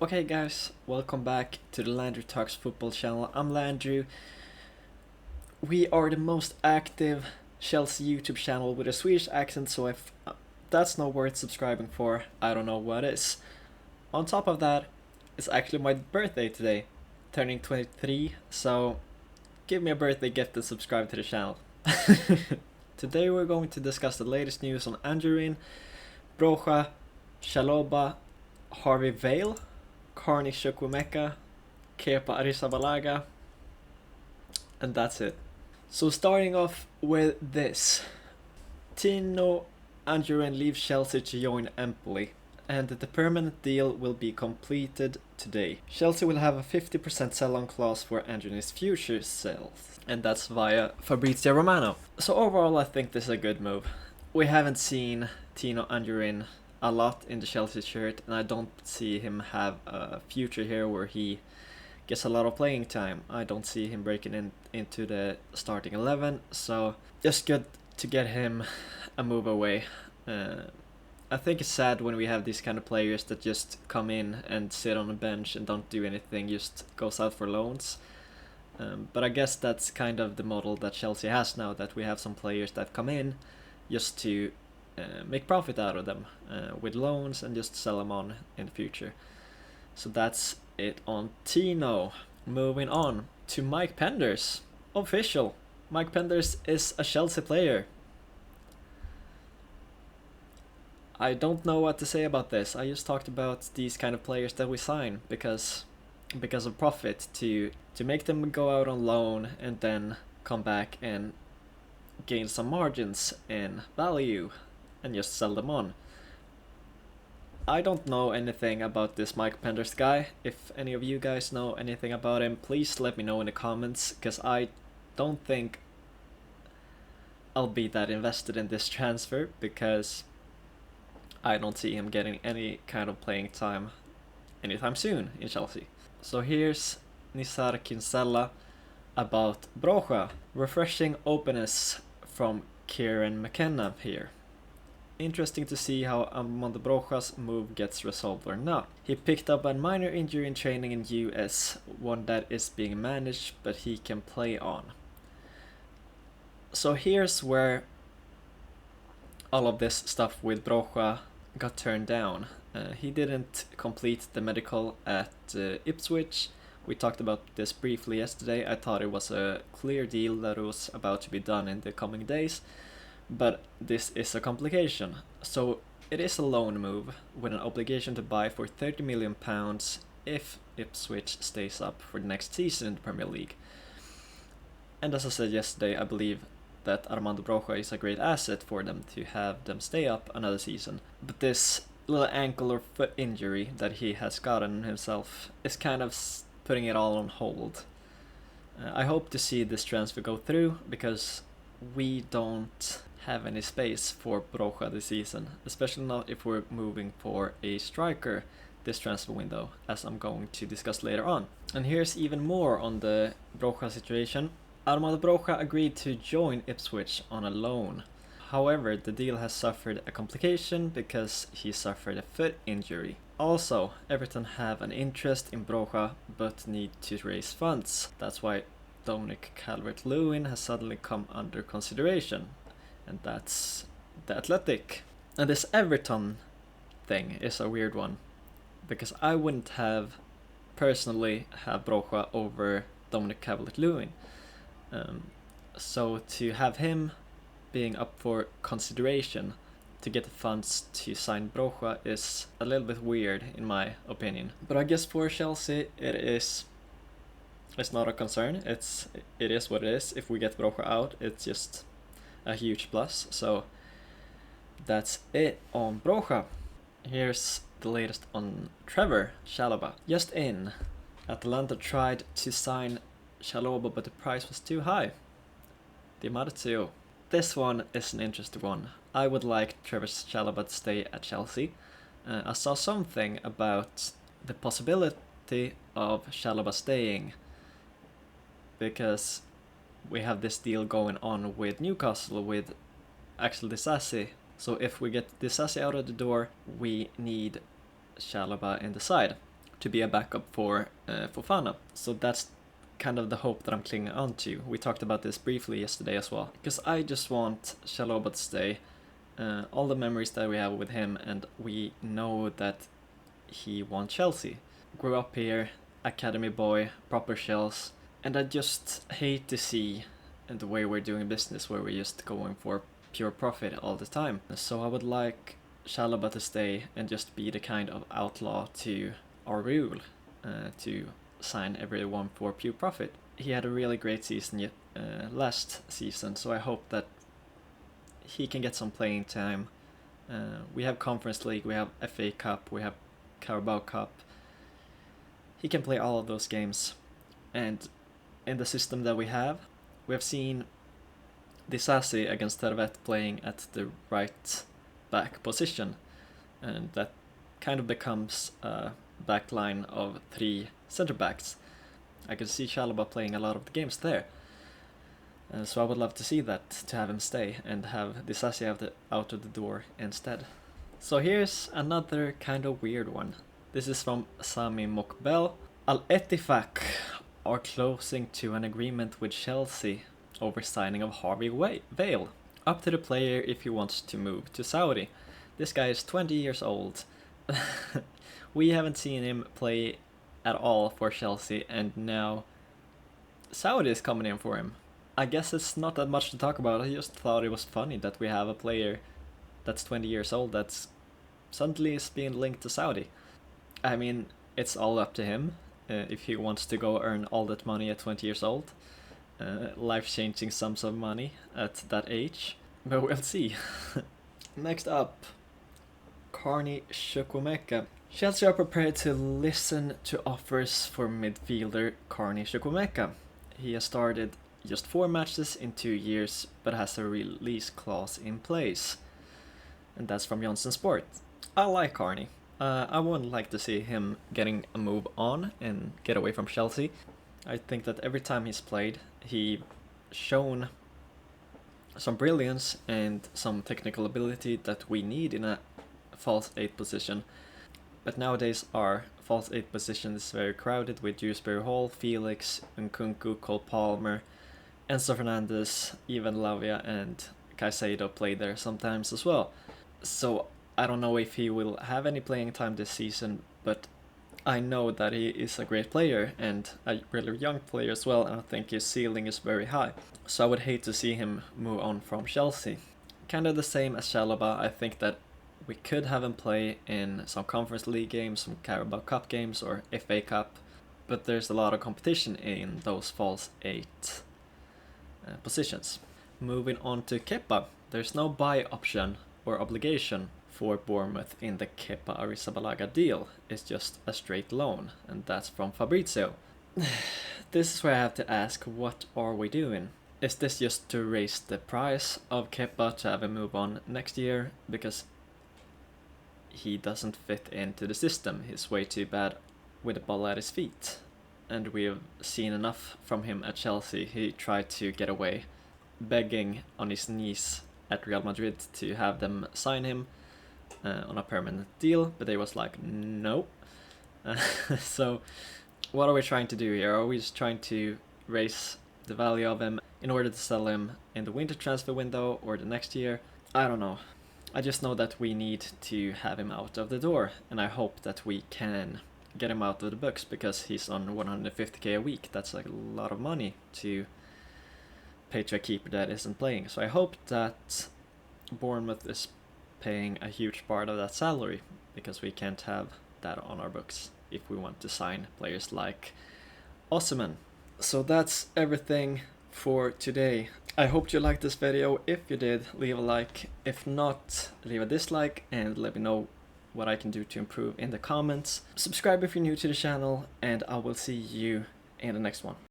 Okay guys, welcome back to the Landry Talks football channel. I'm Landry. We are the most active Chelsea YouTube channel with a Swedish accent, so if that's not worth subscribing for, I don't know what is. On top of that, it's actually my birthday today, turning 23, so give me a birthday gift and subscribe to the channel. Today we're going to discuss the latest news on Angerin, Broja, Chalobah, Harvey Vale, Carney Chukwuemeka, Kepa Arrizabalaga, and that's it. So starting off with this. Tino Angerin leaves Chelsea to join Empoli, and the permanent deal will be completed today. Chelsea will have a 50% sell-on clause for Angerin's future sales, and that's via Fabrizio Romano. So overall I think this is a good move. We haven't seen Tino Angerin a lot in the Chelsea shirt, and I don't see him have a future here where he gets a lot of playing time. I don't see him breaking into the starting 11, so just good to get him a move away. I think it's sad when we have these kind of players that just come in and sit on the bench and don't do anything, just goes out for loans. But I guess that's kind of the model that Chelsea has now, that we have some players that come in just to make profit out of them with loans and just sell them on in the future. So that's it on Tino. Moving on to Mike Penders. Official. Mike Penders is a Chelsea player. I don't know what to say about this. I just talked about these kind of players that we sign because of profit, to make them go out on loan and then come back and gain some margins in value and just sell them on. I don't know anything about this Mike Penders guy. If any of you guys know anything about him, please let me know in the comments, because I don't think I'll be that invested in this transfer, because I don't see him getting any kind of playing time anytime soon in Chelsea. So here's Nisar Kinsella about Broja. Refreshing openness from Kieran McKenna here. Interesting to see how Armando Broja's move gets resolved or not. He picked up a minor injury in training in US, one that is being managed but he can play on. So here's where all of this stuff with Broja got turned down. He didn't complete the medical at Ipswich. We talked about this briefly yesterday. I thought it was a clear deal that it was about to be done in the coming days, but this is a complication. So it is a loan move with an obligation to buy for £30 million if Ipswich stays up for the next season in the Premier League. And as I said yesterday, I believe that Armando Broja is a great asset for them to have them stay up another season. But this little ankle or foot injury that he has gotten himself is kind of putting it all on hold. I hope to see this transfer go through, because we don't have any space for Broja this season, especially not if we're moving for a striker this transfer window, as I'm going to discuss later on. And here's even more on the Broja situation. Armando Broja agreed to join Ipswich on a loan. However, the deal has suffered a complication because he suffered a foot injury. Also, Everton have an interest in Broja but need to raise funds. That's why Dominic Calvert-Lewin has suddenly come under consideration. And that's the Athletic. And this Everton thing is a weird one, because I wouldn't have personally have Broja over Dominic Calvert-Lewin. So to have him being up for consideration to get the funds to sign Broja is a little bit weird in my opinion. But I guess for Chelsea it's not a concern. It is what it is. If we get Broja out, it's just a huge plus. So that's it on Broja. Here's the latest on Trevor Chalobah. Just in, Atalanta tried to sign Chalobah, but the price was too high. Di Marzio. This one is an interesting one. I would like Trevor Chalobah to stay at Chelsea. I saw something about the possibility of Chalobah staying, because we have this deal going on with Newcastle with Axel Disasi. So if we get Disasi out of the door, we need Chalobah in the side. to be a backup for Fofana. So that's kind of the hope that I'm clinging on to. We talked about this briefly yesterday as well, because I just want Chalobah to stay. All the memories that we have with him, and we know that he won Chelsea. Grew up here, academy boy, proper shells, and I just hate to see the way we're doing business where we're just going for pure profit all the time. So I would like Chalobah to stay and just be the kind of outlaw to our rule, to sign everyone for pure profit. He had a really great season last season, so I hope that he can get some playing time. We have Conference League, we have FA Cup, we have Carabao Cup. He can play all of those games, and in the system that we have seen Disasi against Servette playing at the right back position, and that kind of becomes a back line of 3 centre backs. I can see Chalobah playing a lot of the games there, so I would love to see that, to have him stay and have Disasi out of the door instead. So here's another kind of weird one. This is from Sami Mokbel. Al-Ettifaq are closing to an agreement with Chelsea over signing of Harvey Vale. Up to the player if he wants to move to Saudi. This guy is 20 years old. We haven't seen him play at all for Chelsea, and now Saudi is coming in for him. I guess it's not that much to talk about. I just thought it was funny that we have a player that's 20 years old that's suddenly is being linked to Saudi. I mean, it's all up to him if he wants to go earn all that money at 20 years old. Life-changing sums of money at that age. But we'll see. Next up, Carney Chukwuemeka. Chelsea are prepared to listen to offers for midfielder Carney Chukwuemeka. He has started just 4 matches in 2 years, but has a release clause in place. And that's from Johnson Sport. I like Carney. I would like to see him getting a move on and get away from Chelsea. I think that every time he's played, he's shown some brilliance and some technical ability that we need in a false 8 position. But nowadays our false 8 position is very crowded with Dewsbury Hall, Felix, Nkunku, Cole Palmer, Enzo Fernandez, even Lavia and Caicedo play there sometimes as well. So I don't know if he will have any playing time this season, but I know that he is a great player and a really young player as well, and I think his ceiling is very high. So I would hate to see him move on from Chelsea. Kind of the same as Chalobah. I think that we could have him play in some Conference League games, some Carabao Cup games or FA Cup, but there's a lot of competition in those false 8 positions. Moving on to Kepa, there's no buy option or obligation for Bournemouth in the Kepa Arrizabalaga deal. It's just a straight loan, and that's from Fabrizio. This is where I have to ask, what are we doing? Is this just to raise the price of Kepa to have him move on next year? Because he doesn't fit into the system. He's way too bad with the ball at his feet. And we've seen enough from him at Chelsea. He tried to get away, begging on his knees at Real Madrid to have them sign him on a permanent deal, but they was like, no. So what are we trying to do here? Are we just trying to raise the value of him in order to sell him in the winter transfer window or the next year? I don't know. I just know that we need to have him out of the door, and I hope that we can get him out of the books, because he's on 150k a week. That's like a lot of money to pay to a keeper that isn't playing. So I hope that Bournemouth is paying a huge part of that salary, because we can't have that on our books if we want to sign players like Osimhen. So that's everything for today. I hope you liked this video. If you did, leave a like. If not, leave a dislike and let me know what I can do to improve in the comments. Subscribe if you're new to the channel, and I will see you in the next one.